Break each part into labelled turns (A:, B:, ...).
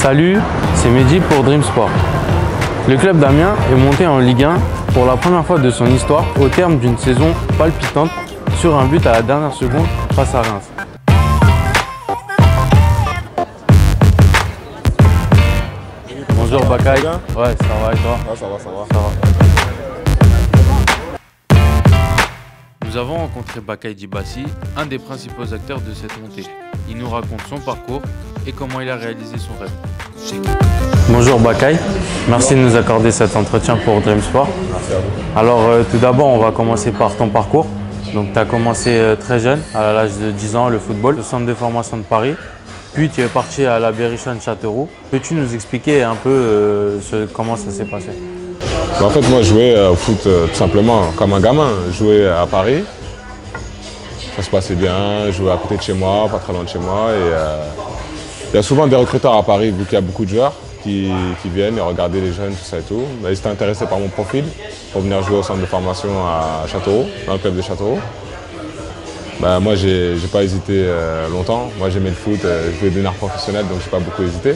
A: Salut, c'est Mehdi pour Dream Sport. Le club d'Amiens est monté en Ligue 1 pour la première fois de son histoire au terme d'une saison palpitante sur un but à la dernière seconde face à Reims. Bonjour Bakay. Ouais, ça va et toi?
B: Ouais, ça va.
A: Ça va. Nous avons rencontré Bakay Dibassi, un des principaux acteurs de cette montée. Il nous raconte son parcours et comment il a réalisé son rêve. Bonjour Bakay, merci de nous accorder cet entretien pour Dream Sport.
B: Merci à vous.
A: Alors tout d'abord, on va commencer par ton parcours. Donc tu as commencé très jeune, à l'âge de 10 ans, le football, au centre de formation de Paris. Puis tu es parti à la Berrichonne Châteauroux. Peux-tu nous expliquer un peu comment ça s'est passé?
B: En fait, moi, je jouais au foot tout simplement comme un gamin. Je jouais à Paris. Ça se passait bien. Je jouais à côté de chez moi, pas très loin de chez moi. Et il y a souvent des recruteurs à Paris, vu qu'il y a beaucoup de joueurs qui viennent et regarder les jeunes, tout ça et tout. Ils étaient intéressés par mon profil pour venir jouer au centre de formation à Châteauroux, dans le club de Châteauroux. Moi, j'ai pas hésité longtemps. Moi, j'aimais le foot. Je voulais devenir professionnel, donc j'ai pas beaucoup hésité.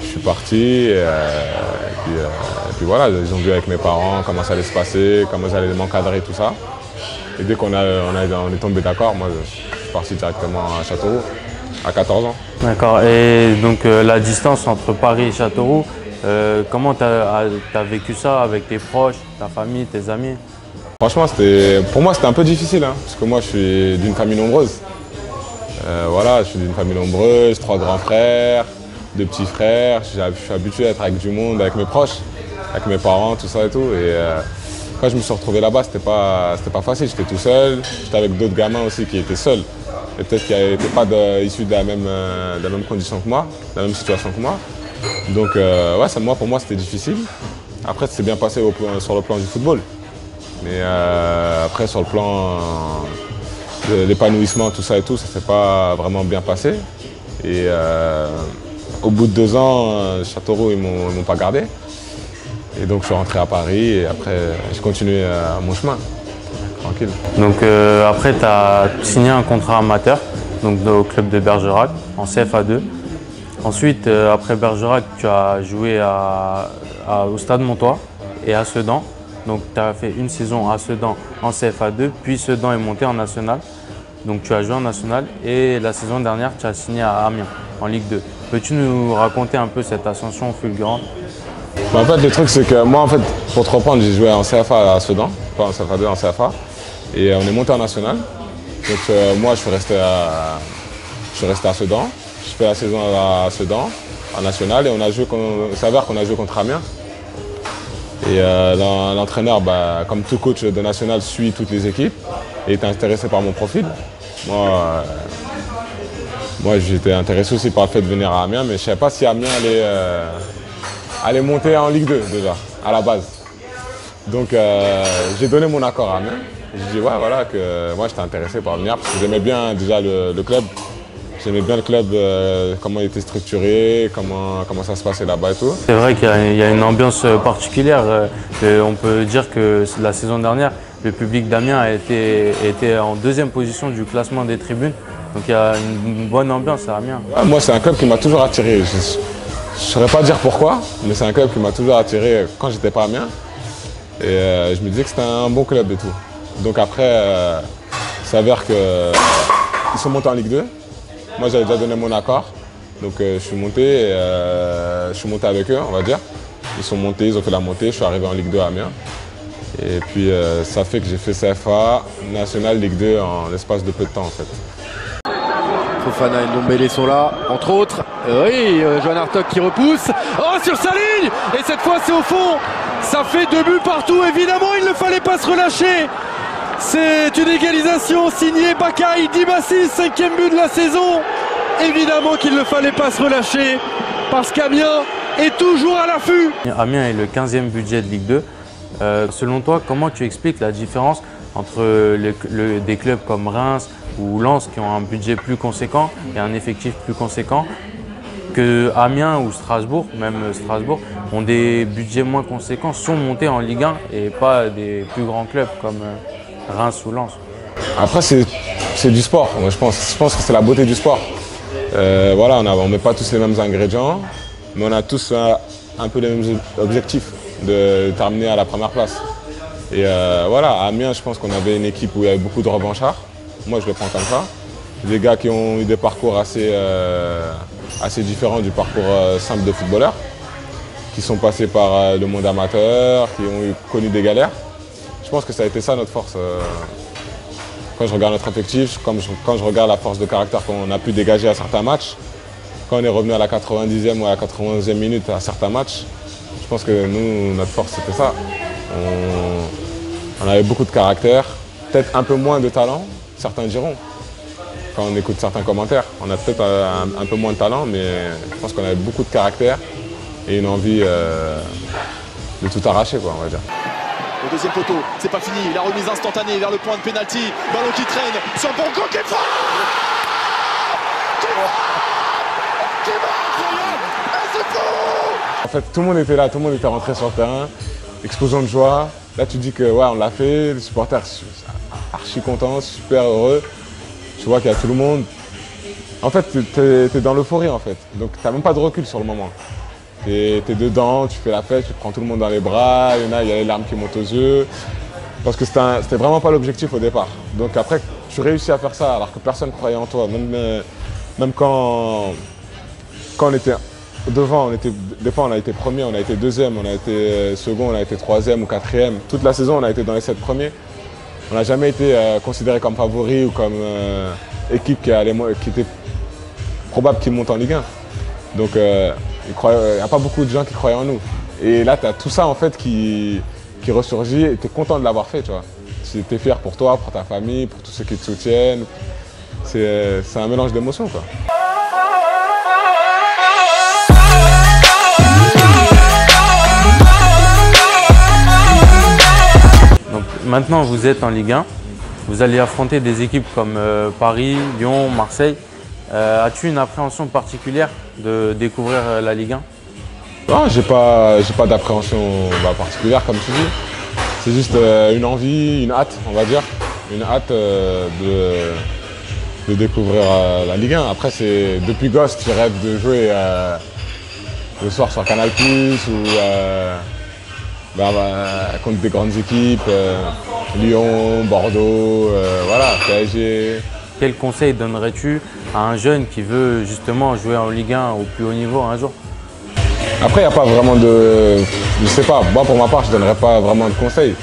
B: Je suis parti. Et puis voilà, ils ont vu avec mes parents comment ça allait se passer, comment ils allaient m'encadrer, tout ça. Et dès qu'on est tombé d'accord, moi, je suis parti directement à Châteauroux, à 14 ans. D'accord.
A: Et donc la distance entre Paris et Châteauroux, comment tu as vécu ça avec tes proches, ta famille, tes amis?
B: Franchement, pour moi, c'était un peu difficile, hein, parce que moi, je suis d'une famille nombreuse. Voilà, je suis d'une famille nombreuse, 3 grands frères, 2 petits frères. Je suis habitué à être avec du monde, avec mes proches, avec mes parents, tout ça et tout. Et quand je me suis retrouvé là-bas, c'était pas facile. J'étais tout seul. J'étais avec d'autres gamins aussi qui étaient seuls. Et peut-être qu'ils n'étaient pas issus de la même condition que moi, de la même situation que moi. Donc, ouais, pour moi, c'était difficile. Après, c'est bien passé sur le plan du football. Mais après, sur le plan de l'épanouissement, tout ça et tout, ça ne s'est pas vraiment bien passé. Et au bout de 2 ans, Châteauroux, ils ne m'ont pas gardé. Et donc, je suis rentré à Paris et après, j'ai continué mon chemin, tranquille.
A: Donc, après, tu as signé un contrat amateur donc, au club de Bergerac, en CFA2. Ensuite, après Bergerac, tu as joué au Stade Montois et à Sedan. Donc, tu as fait une saison à Sedan en CFA2, puis Sedan est monté en National. Donc, tu as joué en National et la saison dernière, tu as signé à Amiens, en Ligue 2. Peux-tu nous raconter un peu cette ascension fulgurante?
B: En fait, le truc, c'est que moi, en fait, pour te reprendre, j'ai joué en CFA à Sedan, pas en CFA2, en CFA. Et on est monté en National. Donc, moi, je suis resté à Sedan. Je fais la saison à Sedan, en National, et il s'avère qu'on a joué contre Amiens. Et l'entraîneur, comme tout coach de National, suit toutes les équipes et était intéressé par mon profil. Moi, j'étais intéressé aussi par le fait de venir à Amiens, mais je ne savais pas si Amiens allait monter en Ligue 2 déjà, à la base. Donc j'ai donné mon accord à Amiens. J'ai dit ouais, voilà, que moi j'étais intéressé par venir parce que j'aimais bien déjà le club. J'aimais bien le club, comment il était structuré, comment ça se passait là-bas et tout.
A: C'est vrai qu'il y a une ambiance particulière. On peut dire que la saison dernière, le public d'Amiens était en 2e position du classement des tribunes. Donc il y a une bonne ambiance à Amiens.
B: Ouais, moi, c'est un club qui m'a toujours attiré. Je ne saurais pas dire pourquoi, mais c'est un club qui m'a toujours attiré quand j'étais pas à Amiens. Et je me disais que c'était un bon club et tout. Donc après, il s'avère qu'ils sont montés en Ligue 2. Moi, j'avais déjà donné mon accord. Donc je suis monté avec eux, on va dire. Ils sont montés, ils ont fait la montée. Je suis arrivé en Ligue 2 à Amiens. Et puis ça fait que j'ai fait CFA, National, Ligue 2 en l'espace de peu de temps en fait.
C: Fofana et Ndombele sont là, entre autres. Oui, Johan Hartog qui repousse. Oh, sur sa ligne! Et cette fois, c'est au fond. Ça fait 2 buts partout. Évidemment, il ne fallait pas se relâcher. C'est une égalisation signée Bakay Dibassi, 5e but de la saison. Évidemment qu'il ne fallait pas se relâcher parce qu'Amiens est toujours à l'affût.
A: Amiens est le 15e budget de Ligue 2. Selon toi, comment tu expliques la différence entre des clubs comme Reims ou Lens qui ont un budget plus conséquent et un effectif plus conséquent que Amiens ou Strasbourg, même Strasbourg, ont des budgets moins conséquents, sont montés en Ligue 1 et pas des plus grands clubs comme Reims ou Lens?
B: Après, c'est du sport. Moi, je pense que c'est la beauté du sport. Voilà, on ne met pas tous les mêmes ingrédients. mais on a tous un peu les mêmes objectifs, de terminer à la première place. Et voilà, à Amiens, je pense qu'on avait une équipe où il y avait beaucoup de revanchards. Moi, je le prends comme ça. Des gars qui ont eu des parcours assez différents du parcours simple de footballeurs, qui sont passés par le monde amateur, qui ont connu des galères. Je pense que ça a été ça notre force. Quand je regarde notre effectif, quand je regarde la force de caractère qu'on a pu dégager à certains matchs, quand on est revenu à la 90e ou à la 91e minute à certains matchs, je pense que nous, notre force, c'était ça. On avait beaucoup de caractère, peut-être un peu moins de talent, certains diront. Quand on écoute certains commentaires, on a peut-être un peu moins de talent, mais je pense qu'on avait beaucoup de caractère et une envie de tout arracher, quoi, on va dire.
D: Au deuxième poteau, c'est pas fini, la remise instantanée vers le point de pénalty, ballon qui traîne sur Borgo qui est fort,
B: En fait, tout le monde était là, tout le monde était rentré sur le terrain, explosion de joie. Là, tu dis que ouais, on l'a fait, les supporters sont archi contents, super heureux. Tu vois qu'il y a tout le monde. En fait, tu es dans l'euphorie en fait, donc tu n'as même pas de recul sur le moment. Tu es dedans, tu fais la fête, tu prends tout le monde dans les bras, il y a les larmes qui montent aux yeux. Parce que c'était vraiment pas l'objectif au départ. Donc après, tu réussis à faire ça alors que personne ne croyait en toi. Même quand on était devant, des fois on a été premier, on a été deuxième, on a été second, on a été troisième ou quatrième. Toute la saison, on a été dans les 7 premiers. On n'a jamais été considéré comme favori ou comme équipe qui était probable qu'il monte en Ligue 1. Donc il n'y a pas beaucoup de gens qui croyaient en nous. Et là, tu as tout ça en fait qui ressurgit et tu es content de l'avoir fait. Tu es fier pour toi, pour ta famille, pour tous ceux qui te soutiennent. C'est un mélange d'émotions, quoi.
A: Donc, maintenant, vous êtes en Ligue 1. Vous allez affronter des équipes comme Paris, Lyon, Marseille. As-tu une appréhension particulière de découvrir la Ligue 1?
B: Non, j'ai pas d'appréhension particulière comme tu dis. C'est juste une envie, une hâte, on va dire. Une hâte de découvrir la Ligue 1. Après, depuis gosse, tu rêves de jouer le soir sur Canal+, ou contre des grandes équipes, Lyon, Bordeaux, voilà, PSG.
A: Quel conseil donnerais-tu à un jeune qui veut justement jouer en Ligue 1 au plus haut niveau un jour?
B: Après, il n'y a pas vraiment de... Je sais pas, moi pour ma part, je ne donnerais pas vraiment de conseils.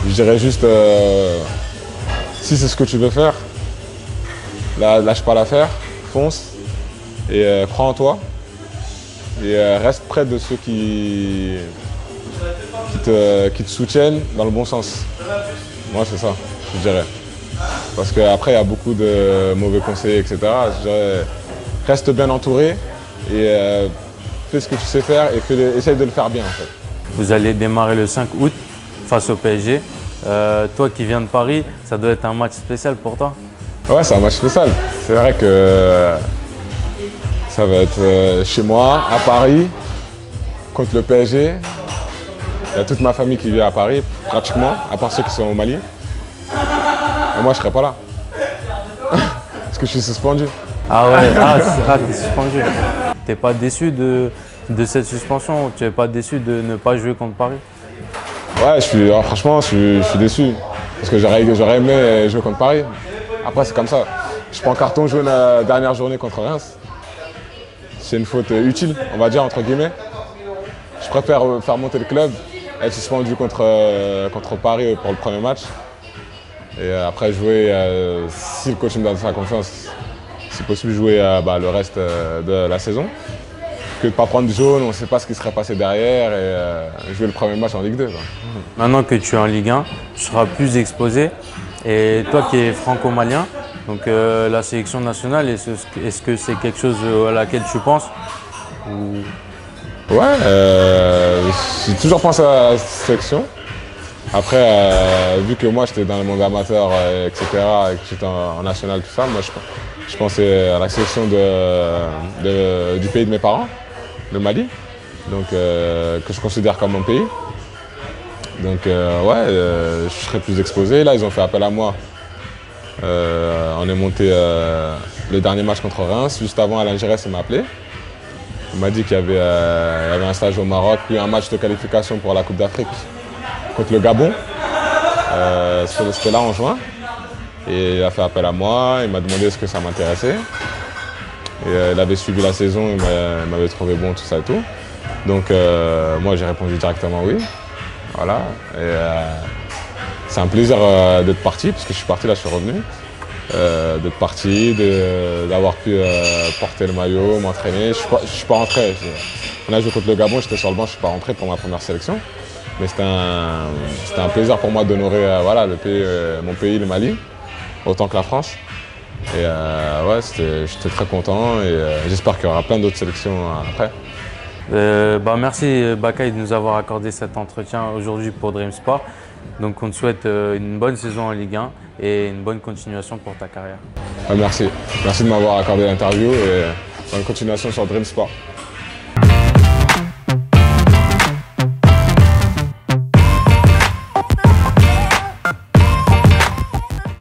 B: Je dirais juste, si c'est ce que tu veux faire, lâche pas l'affaire, fonce et crois en toi. Et reste près de ceux qui te soutiennent dans le bon sens. Moi, c'est ça, je dirais. Parce qu'après, il y a beaucoup de mauvais conseils, etc. Je dirais, reste bien entouré et fais ce que tu sais faire et essaye de le faire bien, en fait.
A: Vous allez démarrer le 5 août face au PSG. Toi qui viens de Paris, ça doit être un match spécial pour toi?
B: Ouais, c'est un match spécial. C'est vrai que ça va être chez moi, à Paris, contre le PSG. Il y a toute ma famille qui vit à Paris, pratiquement, à part ceux qui sont au Mali. Et moi, je ne serai pas là. Parce que je suis suspendu.
A: Ah ouais, t'es suspendu. T'es pas déçu de cette suspension? Tu n'es pas déçu de ne pas jouer contre Paris?
B: Ouais, franchement, je suis déçu. Parce que j'aurais aimé jouer contre Paris. Après, c'est comme ça. Je prends carton jaune la dernière journée contre Reims. C'est une faute utile, on va dire, entre guillemets. Je préfère faire monter le club, être suspendu contre Paris pour le premier match. Et après jouer, si le coach me donne sa confiance, si possible jouer le reste de la saison. Que de ne pas prendre jaune, on ne sait pas ce qui serait passé derrière et jouer le premier match en Ligue 2. Quoi.
A: Maintenant que tu es en Ligue 1, tu seras plus exposé. Et toi qui es franco-malien, donc la sélection nationale, est-ce que c'est quelque chose à laquelle tu penses ou...
B: Ouais, j'ai toujours pensé à la sélection. Après, vu que moi j'étais dans le monde amateur, etc., et que j'étais en national, tout ça, moi je pensais à la sélection du pays de mes parents, le Mali, donc, que je considère comme mon pays. Donc je serais plus exposé. Là, ils ont fait appel à moi. On est monté le dernier match contre Reims. Juste avant, Alain Giresse m'a appelé. Il m'a dit qu'il y avait un stage au Maroc, puis un match de qualification pour la Coupe d'Afrique contre le Gabon. C'était là en juin. Et il a fait appel à moi, il m'a demandé ce que ça m'intéressait. Il avait suivi la saison, il m'avait trouvé bon, tout ça et tout. Donc moi j'ai répondu directement oui. Voilà. C'est un plaisir d'être parti, parce que je suis parti, là je suis revenu. D'être parti, d'avoir pu porter le maillot, m'entraîner. Je suis pas rentré. On a joué contre le Gabon, j'étais sur le banc, je suis pas rentré pour ma première sélection. Mais c'était un plaisir pour moi d'honorer voilà, mon pays, le Mali, autant que la France. Et ouais, j'étais très content et j'espère qu'il y aura plein d'autres sélections après.
A: Merci Bakay de nous avoir accordé cet entretien aujourd'hui pour Dream Sport. Donc on te souhaite une bonne saison en Ligue 1 et une bonne continuation pour ta carrière.
B: Merci. Merci de m'avoir accordé l'interview et bonne continuation sur Dream Sport.